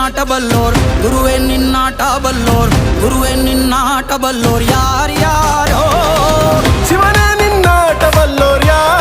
ನಿನ್ನಾಟ ಬಲ್ಲೋರ್ ಗುರುವೇ ನಿನ್ನಾಟ ಬಲ್ಲೋರ್ ಗುರುವೇ ನಿನ್ನಾಟ ಬಲ್ಲೋರ್ ಯಾರ್ಯಾರೋ ಶಿವನೇ ನಿನ್ನಾಟ ಬಲ್ಲೋರ್ ಯಾರ್ಯಾರೋ